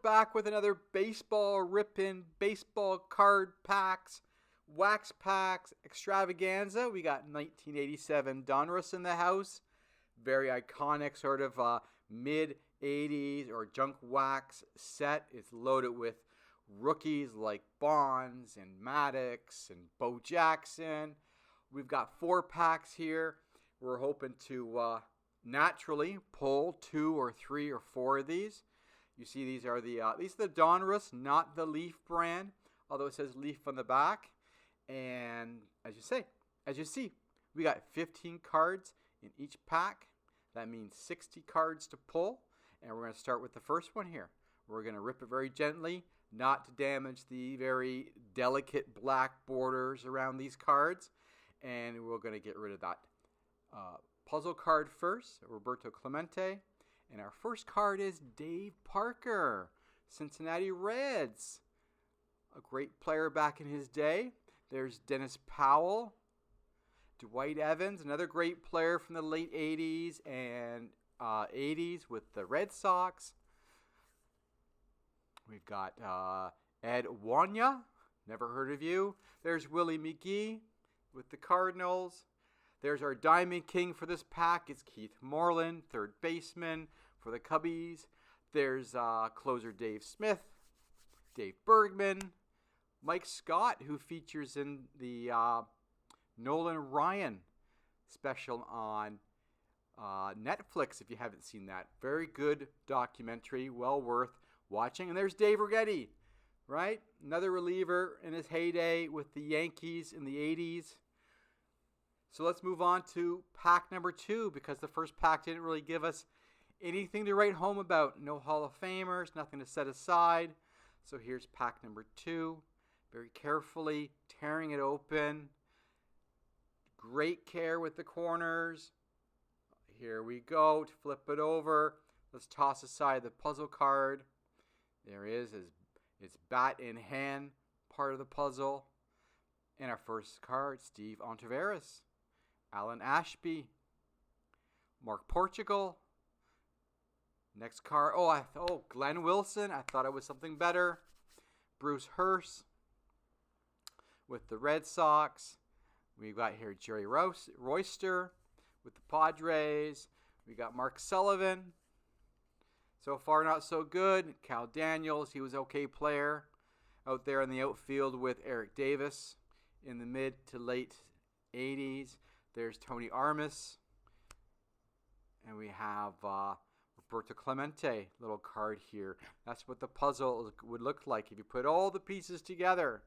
back with another baseball ripping, baseball card packs, wax packs, extravaganza. We got 1987 Donruss in the house. Very iconic sort of mid-80s or junk wax set. It's loaded with rookies like Bonds and Maddux and Bo Jackson. We've got 4 packs here. We're hoping to naturally pull 2 or 3 or 4 of these. You see, these are the Donruss, not the Leaf brand, although it says Leaf on the back. And as you see, we got 15 cards in each pack. That means 60 cards to pull. And we're going to start with the first one here. We're going to rip it very gently, not to damage the very delicate black borders around these cards. And we're going to get rid of that puzzle card first, Roberto Clemente. And our first card is Dave Parker, Cincinnati Reds. A great player back in his day. There's Dennis Powell, Dwight Evans, another great player from the late 80s and 80s with the Red Sox. We've got Ed Wanya, never heard of you. There's Willie McGee with the Cardinals. There's our Diamond King for this pack. It's Keith Moreland, third baseman for the Cubbies. There's closer Dave Smith, Dave Bergman, Mike Scott, who features in the Nolan Ryan special on Netflix, if you haven't seen that. Very good documentary, well worth watching. And there's Dave Righetti, right? Another reliever in his heyday with the Yankees in the 80s. So let's move on to pack number 2, because the first pack didn't really give us anything to write home about. No Hall of Famers, nothing to set aside. So here's pack number 2. Very carefully tearing it open. Great care with the corners. Here we go to flip it over. Let's toss aside the puzzle card. There is its bat in hand part of the puzzle. And our first card, Steve Ontiveros, Alan Ashby, Mark Portugal. Next card, Glenn Wilson. I thought it was something better. Bruce Hurst with the Red Sox. We've got here Jerry Royster with the Padres. We got Mark Sullivan. So far, not so good. Cal Daniels, he was an okay player out there in the outfield with Eric Davis in the mid to late 80s. There's Tony Armas. And we have Roberto Clemente, little card here. That's what the puzzle would look like if you put all the pieces together.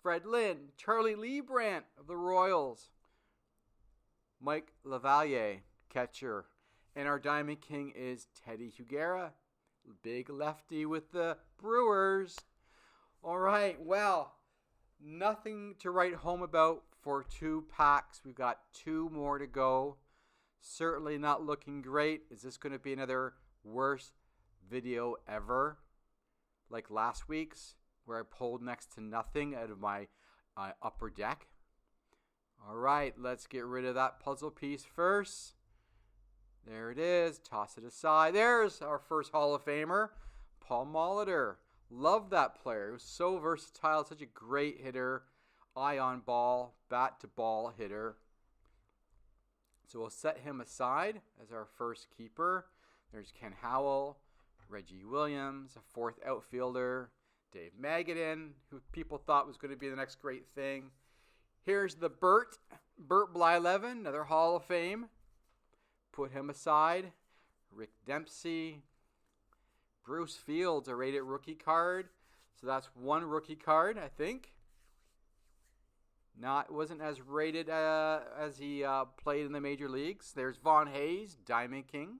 Fred Lynn, Charlie Leibrandt of the Royals, Mike LaValliere, catcher. And our Diamond King is Teddy Higuera, big lefty with the Brewers. All right, well, nothing to write home about for 2 packs. We've got 2 more to go. Certainly not looking great. Is this going to be another worst video ever, like last week's, where I pulled next to nothing out of my upper deck? All right, let's get rid of that puzzle piece first. There it is. Toss it aside. There's our first Hall of Famer, Paul Molitor. Love that player. He was so versatile, such a great hitter, eye on ball, bat to ball hitter. So we'll set him aside as our first keeper. There's Ken Howell, Reggie Williams, a 4th outfielder, Dave Magadan, who people thought was going to be the next great thing. Here's the Bert Blyleven, another Hall of Fame. Put him aside. Rick Dempsey, Bruce Fields, a rated rookie card. So that's 1 rookie card, I think. Wasn't as rated as he played in the major leagues. There's Von Hayes, Diamond King.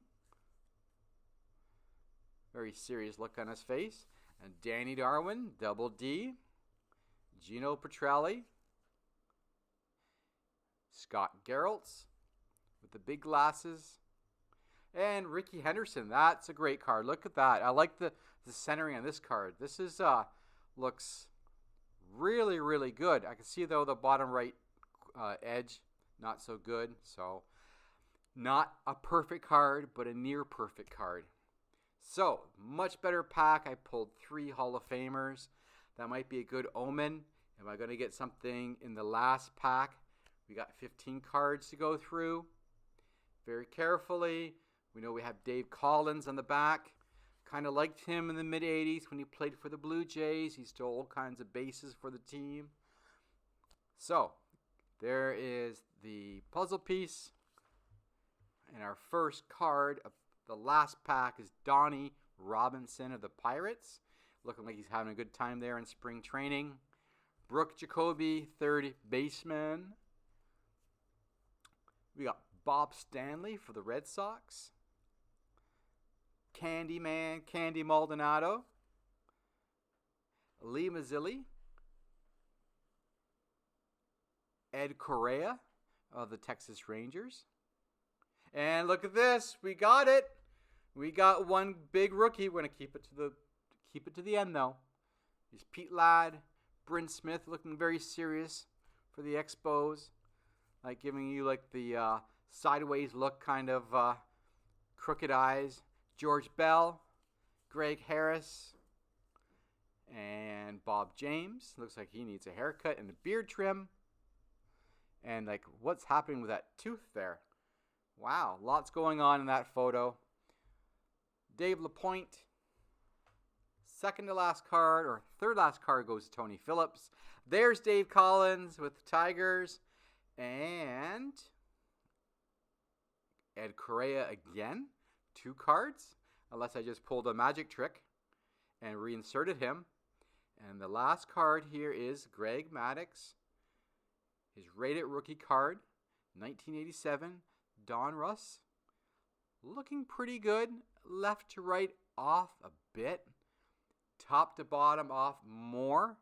Very serious look on his face. And Danny Darwin, Double D. Gino Petrelli. Scott Geraltz with the big glasses. And Ricky Henderson. That's a great card. Look at that. I like the centering on this card. This is looks really, really good. I can see, though, the bottom right edge, not so good. So not a perfect card, but a near perfect card. So, much better pack. I pulled 3 Hall of Famers. That might be a good omen. Am I going to get something in the last pack? We got 15 cards to go through. Very carefully. We know we have Dave Collins on the back. Kind of liked him in the mid-'80s when he played for the Blue Jays. He stole all kinds of bases for the team. So, there is the puzzle piece. And our first card of the last pack is Donnie Robinson of the Pirates. Looking like he's having a good time there in spring training. Brooke Jacoby, third baseman. We got Bob Stanley for the Red Sox. Candyman, Candy Maldonado. Lee Mazzilli. Ed Correa of the Texas Rangers. And look at this. We got it. We got one big rookie. We're going to keep it to the end, though. Here's Pete Ladd. Bryn Smith looking very serious for the Expos. Like giving you like the sideways look, kind of crooked eyes. George Bell. Greg Harris. And Bob James. Looks like he needs a haircut and a beard trim. And like, what's happening with that tooth there? Wow, lots going on in that photo. Dave LaPointe. Second to last card, or third last card, goes to Tony Phillips. There's Dave Collins with the Tigers. And Ed Correa again. 2 cards, unless I just pulled a magic trick and reinserted him. And the last card here is Greg Maddux. His rated rookie card, 1987, Donruss. Looking pretty good. Left to right off a bit. Top to bottom off more.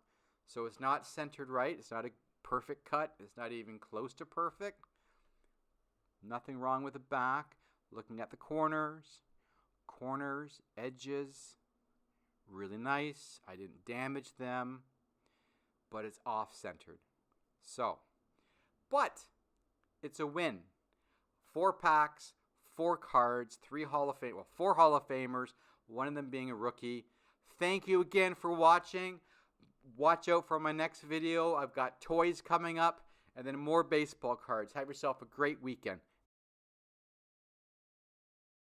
So it's not centered right. It's not a perfect cut. It's not even close to perfect. Nothing wrong with the back. Looking at the corners, edges. Really nice. I didn't damage them. But it's off-centered. So, but it's a win. 4 packs, 4 cards, 4 Hall of Famers, one of them being a rookie. Thank you again for watching. Watch out for my next video. I've got toys coming up and then more baseball cards. Have yourself a great weekend.